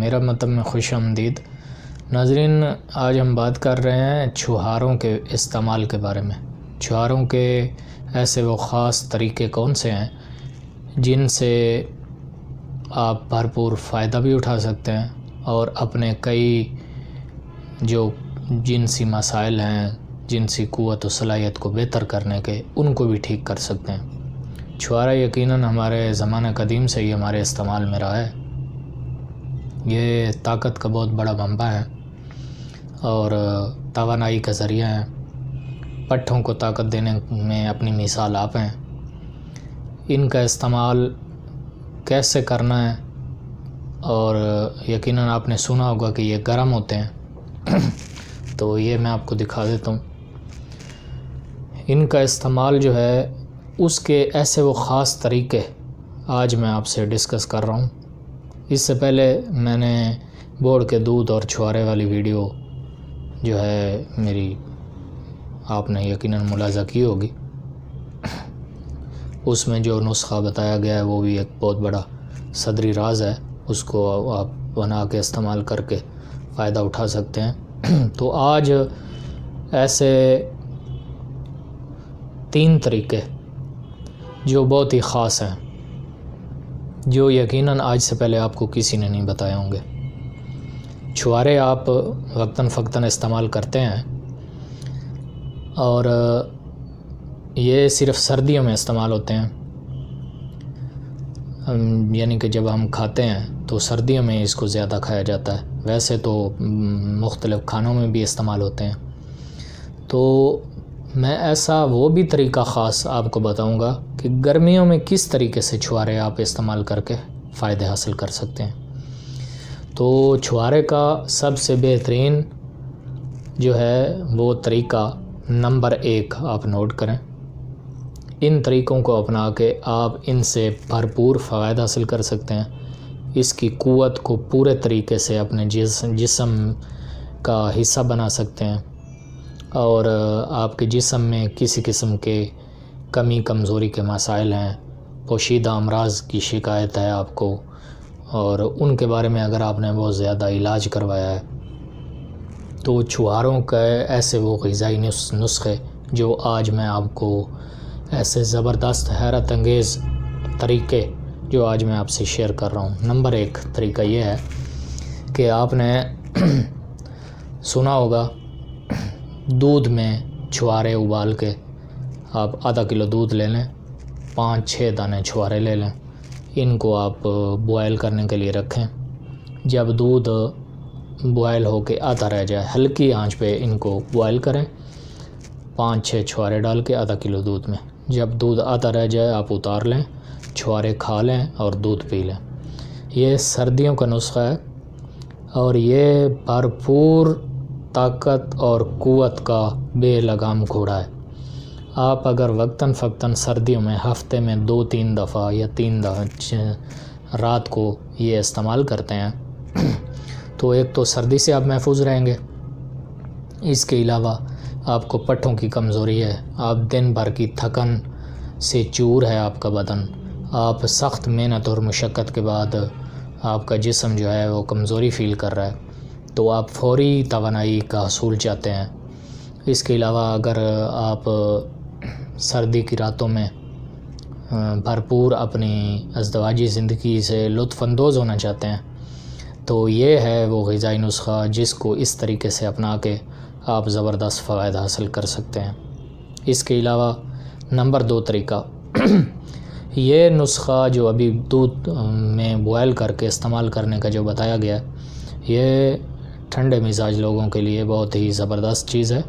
میرا مطلب میں خوش آمدید ناظرین، آج ہم بات کر رہے ہیں چھہاروں کے استعمال کے بارے میں۔ چھہاروں کے ایسے وہ خاص طریقے کون سے ہیں جن سے آپ بھرپور فائدہ بھی اٹھا سکتے ہیں اور اپنے کئی جو جنسی مسائل ہیں، جنسی قوت و صلاحیت کو بہتر کرنے کے، ان کو بھی ٹھیک کر سکتے ہیں۔ چھہارا یقیناً ہمارے زمانہ قدیم سے ہی ہمارے استعمال میں رہا ہے۔ یہ طاقت کا بہت بڑا منبع ہے اور توانائی کا ذریعہ ہے۔ پٹھوں کو طاقت دینے میں اپنی مثال آپ ہیں۔ ان کا استعمال کیسے کرنا ہے، اور یقیناً آپ نے سنا ہوگا کہ یہ گرم ہوتے ہیں تو یہ میں آپ کو دکھا دیتا ہوں۔ ان کا استعمال جو ہے اس کے ایسے وہ خاص طریقے آج میں آپ سے ڈسکس کر رہا ہوں۔ اس سے پہلے میں نے بوڑ کے دودھ اور چھہارے والی ویڈیو جو ہے میری آپ نے یقیناً ملاحظہ کی ہوگی۔ اس میں جو نسخہ بتایا گیا ہے وہ بھی ایک بہت بڑا صدری راز ہے، اس کو آپ بنا کے استعمال کر کے فائدہ اٹھا سکتے ہیں۔ تو آج ایسے 3 طریقے جو بہت ہی خاص ہیں، جو یقیناً آج سے پہلے آپ کو کسی نے نہیں بتایا ہوں گے۔ چھہارے آپ وقتاً فوقتاً استعمال کرتے ہیں اور یہ صرف سردیوں میں استعمال ہوتے ہیں، یعنی کہ جب ہم کھاتے ہیں تو سردیوں میں اس کو زیادہ کھایا جاتا ہے، ویسے تو مختلف کھانوں میں بھی استعمال ہوتے ہیں۔ تو میں ایسا وہ بھی طریقہ خاص آپ کو بتاؤں گا کہ گرمیوں میں کس طریقے سے چھہارے آپ استعمال کر کے فائدے حاصل کر سکتے ہیں۔ تو چھہارے کا سب سے بہترین جو ہے وہ طریقہ نمبر 1 آپ نوٹ کریں۔ ان طریقوں کو اپنا کے آپ ان سے بھرپور فوائد حاصل کر سکتے ہیں، اس کی قوت کو پورے طریقے سے اپنے جسم کا حصہ بنا سکتے ہیں، اور آپ کے جسم میں کسی قسم کے کمی کمزوری کے مسائل ہیں، پوشیدہ امراض کی شکایت ہے آپ کو، اور ان کے بارے میں اگر آپ نے بہت زیادہ علاج کروایا ہے تو چھہاروں کا ایسے وہ غذائی نسخے جو آج میں آپ کو ایسے زبردست حیرت انگیز طریقے جو آج میں آپ سے شیئر کر رہا ہوں۔ نمبر 1 طریقہ یہ ہے کہ آپ نے سنا ہوگا دودھ میں چھہارے ابال کے آپ آدھا کلو دودھ لے لیں، 5-6 دانے چھہارے لے لیں، ان کو آپ بوائل کرنے کے لیے رکھیں۔ جب دودھ بوائل ہو کے آدھا رہ جائے، ہلکی آنچ پہ ان کو بوائل کریں، 5-6 چھہارے ڈال کے آدھا کلو دودھ میں۔ جب دودھ آدھا رہ جائے آپ اتار لیں، چھہارے کھا لیں اور دودھ پی لیں۔ یہ سردیوں کا نسخہ ہے اور یہ بھرپور طاقت اور قوت کا بے لگام گھوڑا ہے۔ آپ اگر وقتاً فوقتاً سردیوں میں ہفتے میں 2-3 دفعہ یا 3 دفعہ رات کو یہ استعمال کرتے ہیں تو ایک تو سردی سے آپ محفوظ رہیں گے، اس کے علاوہ آپ کو پٹھوں کی کمزوری ہے، آپ دن بھر کی تھکن سے چور ہے آپ کا بدن، آپ سخت محنت اور مشقت کے بعد آپ کا جسم جو ہے وہ کمزوری فیل کر رہا ہے، تو آپ فوری توانائی کا حصول چاہتے ہیں۔ اس کے علاوہ اگر آپ سردی کی راتوں میں بھرپور اپنی ازدواجی زندگی سے لطف اندوز ہونا چاہتے ہیں تو یہ ہے وہ غذائی نسخہ جس کو اس طریقے سے اپنا کے آپ زبردست فوائد حاصل کر سکتے ہیں۔ اس کے علاوہ نمبر 2 طریقہ یہ نسخہ جو ابھی دودھ میں بوائل کر کے استعمال کرنے کا جو بتایا گیا ہے، یہ ٹھنڈے مزاج لوگوں کے لیے بہت ہی زبردست چیز ہے۔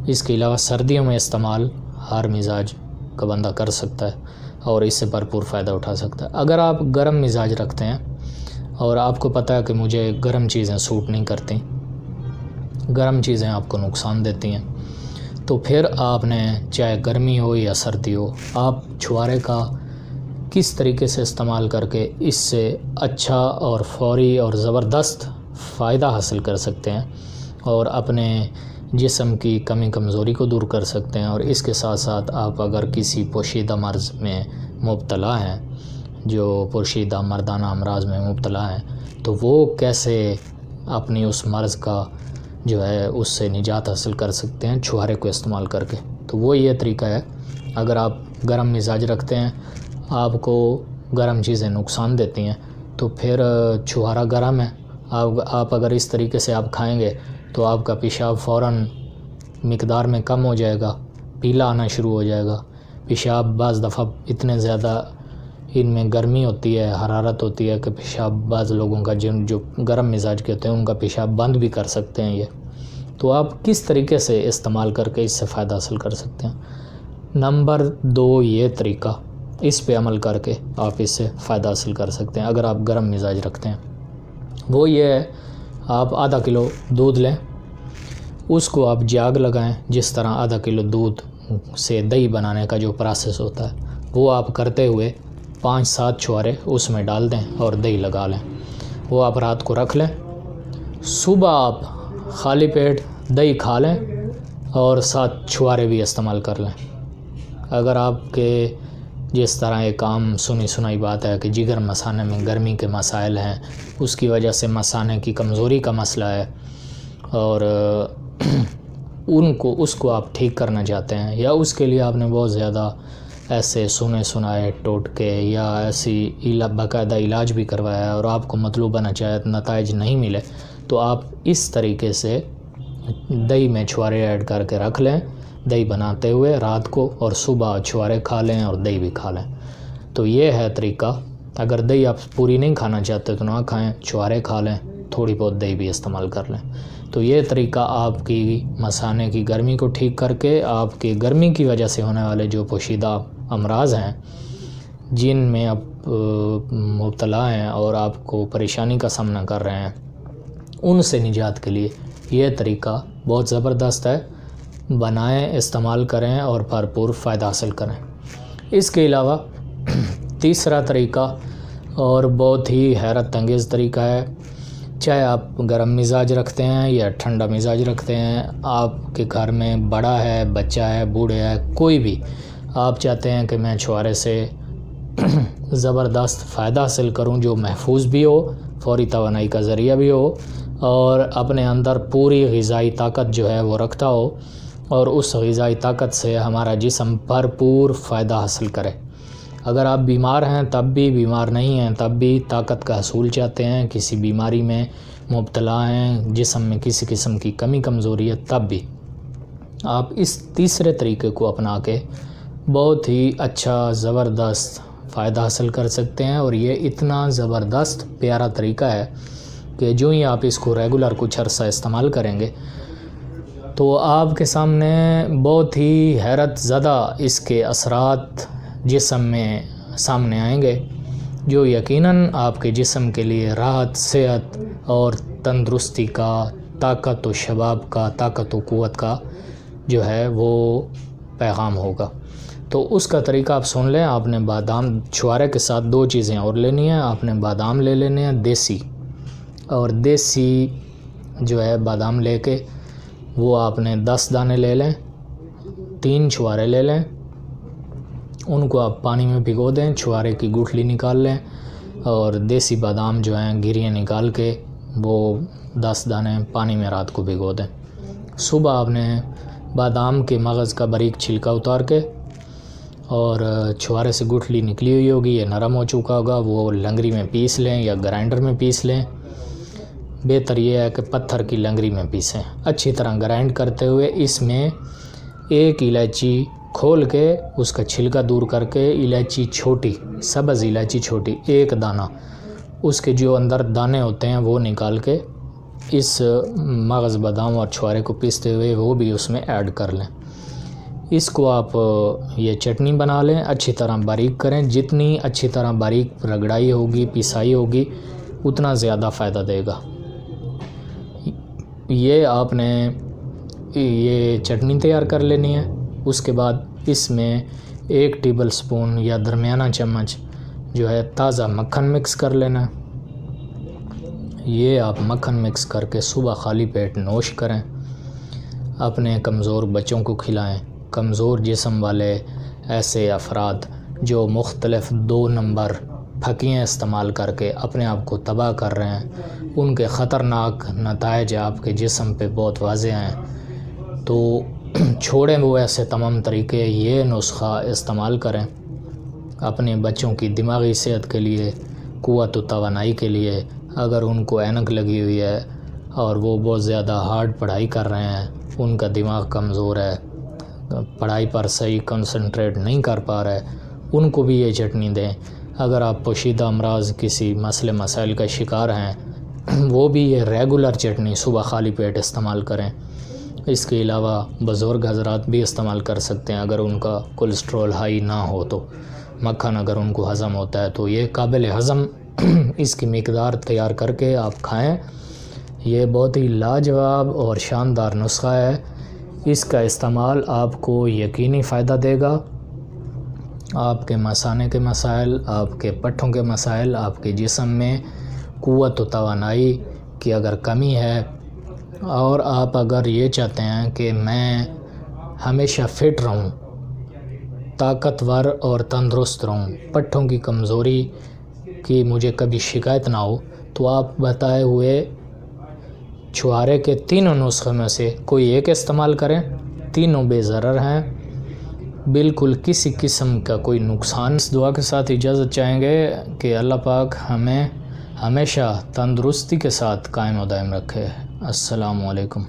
اس کے علاوہ سردیوں میں استعمال ہر مزاج کا بندہ کر سکتا ہے اور اس سے بھرپور فائدہ اٹھا سکتا ہے۔ اگر آپ گرم مزاج رکھتے ہیں اور آپ کو پتہ ہے کہ مجھے گرم چیزیں سوٹ نہیں کرتی، گرم چیزیں آپ کو نقصان دیتی ہیں، تو پھر آپ نے چاہے گرمی ہو یا سردی ہو، آپ چھہارے کا کس طریقے سے استعمال کر کے اس سے اچھا اور فوری اور زبردست فائدہ حاصل کر سکتے ہیں اور اپنے جسم کی کمی کمزوری کو دور کر سکتے ہیں، اور اس کے ساتھ ساتھ آپ اگر کسی پوشیدہ مرض میں مبتلا ہیں، جو پوشیدہ مردانہ امراض میں مبتلا ہیں، تو وہ کیسے اپنی اس مرض کا جو ہے اس سے نجات حاصل کر سکتے ہیں چھہارے کو استعمال کر کے. تو وہ یہ طریقہ ہے. اگر آپ گرم مزاج رکھتے ہیں، آپ کو گرم چیزیں نقصان دیتی ہیں، تو پھر چھہارا گرم ہے، آپ اگر اس طریقے سے آپ کھائیں گے تو آپ کا پیشاب فوراً مقدار میں کم ہو جائے گا، پیلا آنا شروع ہو جائے گا. پیشاب بعض دفعہ اتنے زیادہ ان میں گرمی ہوتی ہے، حرارت ہوتی ہے کہ پیشاب بعض لوگوں کا جو گرم مزاج کے ہوتے ہیں ان کا پیشاب بند بھی کر سکتے ہیں. یہ تو آپ کس طریقے سے استعمال کر کے اس سے فائدہ حاصل کر سکتے ہیں. نمبر 2 یہ طریقہ، اس پہ عمل کر کے آپ اس سے فائدہ حاصل کر سکتے ہیں اگر آپ گرم مزاج رکھتے ہیں. وہ یہ ہے، آپ آدھا کلو دودھ لیں، اس کو آپ جاگ لگائیں. جس طرح آدھا کلو دودھ سے دہی بنانے کا جو پروسیس ہوتا ہے وہ آپ کرتے ہوئے 5-7 چھوارے اس میں ڈال دیں اور دہی لگا لیں. وہ آپ رات کو رکھ لیں، صبح آپ خالی پیٹ دہی کھا لیں اور 7 چھوارے بھی استعمال کر لیں. اگر آپ کے جس طرح ایک عام سنی سنائی بات ہے کہ جگر مثانے میں گرمی کے مسائل ہیں، اس کی وجہ سے مثانے کی کمزوری کا مسئلہ ہے اور اس کو آپ ٹھیک کرنا چاہتے ہیں، یا اس کے لیے آپ نے بہت زیادہ ایسے سنے سنائے ٹوٹکے یا ایسی باقاعدہ علاج بھی کروایا ہے اور آپ کو مطلوبہ نتائج نہیں ملے، تو آپ اس طریقے سے دہی میں چھوارے ایڈ کر کے رکھ لیں، دہی بناتے ہوئے رات کو، اور صبح چھوارے کھا لیں اور دہی بھی کھا لیں. تو یہ ہے طریقہ. اگر دہی آپ پوری نہیں کھانا چاہتے تو نہ کھائیں، چھوارے کھا لیں، تھوڑی بہت دہی بھی استعمال کر لیں. تو یہ طریقہ آپ کی مثانے کی گرمی کو ٹھیک کر کے آپ کی گرمی کی وجہ سے ہونے والے جو پوشیدہ امراض ہیں جن میں آپ مبتلا ہیں اور آپ کو پریشانی کا سامنا کر رہے ہیں، ان سے نجات کے لیے یہ طریقہ بہت زبردست ہے. بنائیں، استعمال کریں اور بھرپور فائدہ حاصل کریں. اس کے علاوہ تیسرا طریقہ اور بہت ہی حیرت انگیز طریقہ ہے. چاہے آپ گرم مزاج رکھتے ہیں یا ٹھنڈا مزاج رکھتے ہیں، آپ کے گھر میں بڑا ہے، بچہ ہے، بوڑھے ہے، کوئی بھی آپ چاہتے ہیں کہ میں چھوارے سے زبردست فائدہ حاصل کروں جو محفوظ بھی ہو، فوری توانائی کا ذریعہ بھی ہو اور اپنے اندر پوری غذائی طاقت جو ہے وہ رکھتا ہو، اور اس غذائی طاقت سے ہمارا جسم بھرپور فائدہ حاصل کرے. اگر آپ بیمار ہیں تب بھی، بیمار نہیں ہیں تب بھی، طاقت کا حصول چاہتے ہیں، کسی بیماری میں مبتلا ہیں، جسم میں کسی قسم کی کمی کمزوری ہے، تب بھی آپ اس تیسرے طریقے کو اپنا کے بہت ہی اچھا زبردست فائدہ حاصل کر سکتے ہیں. اور یہ اتنا زبردست پیارا طریقہ ہے کہ جو ہی آپ اس کو ریگولر کچھ عرصہ استعمال کریں گے تو آپ کے سامنے بہت ہی حیرت زدہ اس کے اثرات جسم میں سامنے آئیں گے، جو یقیناً آپ کے جسم کے لیے راحت، صحت اور تندرستی کا، طاقت و شباب کا، طاقت و قوت کا جو ہے وہ پیغام ہوگا. تو اس کا طریقہ آپ سن لیں. آپ نے بادام چھوارے کے ساتھ 2 چیزیں اور لینی ہیں. آپ نے بادام لے لینے ہیں دیسی، اور دیسی جو ہے بادام لے کے وہ آپ نے 10 دانے لے لیں، 3 چھوارے لے لیں، ان کو آپ پانی میں بھگو دیں، چھوارے کی گٹھلی نکال لیں اور دیسی بادام جو ہیں گریاں نکال کے وہ 10 دانے پانی میں رات کو بھگو دیں. صبح آپ نے بادام کے مغز کا باریک چھلکا اتار کے اور چھوارے سے گٹھلی نکلی ہوئی ہوگی، یہ نرم ہو چکا ہوگا، وہ لنگری میں پیس لیں یا گرائنڈر میں پیس لیں. بہتر یہ ہے کہ پتھر کی لنگری میں پیسیں. اچھی طرح گرائنڈ کرتے ہوئے اس میں 1 الائچی کھول کے اس کا چھلکا دور کر کے، الائچی چھوٹی، سبز الائچی چھوٹی 1 دانہ، اس کے جو اندر دانے ہوتے ہیں وہ نکال کے اس مغز بادام اور چھوارے کو پیستے ہوئے وہ بھی اس میں ایڈ کر لیں. اس کو آپ یہ چٹنی بنا لیں، اچھی طرح باریک کریں. جتنی اچھی طرح باریک رگڑائی ہوگی، پیسائی ہوگی، اتنا زیادہ فائدہ دے گا. یہ آپ نے یہ چٹنی تیار کر لینی ہے. اس کے بعد اس میں 1 ٹیبل سپون یا درمیانہ چمچ جو ہے تازہ مکھن مکس کر لینا ہے. یہ آپ مکھن مکس کر کے صبح خالی پیٹ نوش کریں. اپنے کمزور بچوں کو کھلائیں. کمزور جسم والے ایسے افراد جو مختلف 2 نمبر پھکیاں استعمال کر کے اپنے آپ کو تباہ کر رہے ہیں، ان کے خطرناک نتائج آپ کے جسم پہ بہت واضح ہیں۔ تو چھوڑیں وہ ایسے تمام طریقے، یہ نسخہ استعمال کریں اپنے بچوں کی دماغی صحت کے لیے، قوت و توانائی کے لیے۔ اگر ان کو اینک لگی ہوئی ہے اور وہ بہت زیادہ ہارڈ پڑھائی کر رہے ہیں، ان کا دماغ کمزور ہے، پڑھائی پر صحیح کنسنٹریٹ نہیں کر پا رہے، ان کو بھی یہ چٹنی دیں۔ اگر آپ پوشیدہ امراض کسی مسئلے مسائل کا شکار ہیں، وہ بھی یہ ریگولر چٹنی صبح خالی پیٹ استعمال کریں۔ اس کے علاوہ بزرگ حضرات بھی استعمال کر سکتے ہیں اگر ان کا کولیسٹرول ہائی نہ ہو تو۔ مکھن اگر ان کو ہضم ہوتا ہے تو یہ قابل ہضم، اس کی مقدار تیار کر کے آپ کھائیں۔ یہ بہت ہی لاجواب اور شاندار نسخہ ہے، اس کا استعمال آپ کو یقینی فائدہ دے گا۔ آپ کے مثانے کے مسائل، آپ کے پٹھوں کے مسائل، آپ کے جسم میں قوت و توانائی کی اگر کمی ہے، اور آپ اگر یہ چاہتے ہیں کہ میں ہمیشہ فٹ رہوں، طاقتور اور تندرست رہوں، پٹھوں کی کمزوری کی مجھے کبھی شکایت نہ ہو، تو آپ بتائے ہوئے چھہارے کے تینوں نسخے میں سے کوئی ایک استعمال کریں۔ تینوں بے ضرر ہیں، بالکل کسی قسم کا کوئی نقصان۔ اس دعا کے ساتھ اجازت چاہیں گے کہ اللہ پاک ہمیں ہمیشہ تندرستی کے ساتھ قائم و دائم رکھے۔ السلام علیکم۔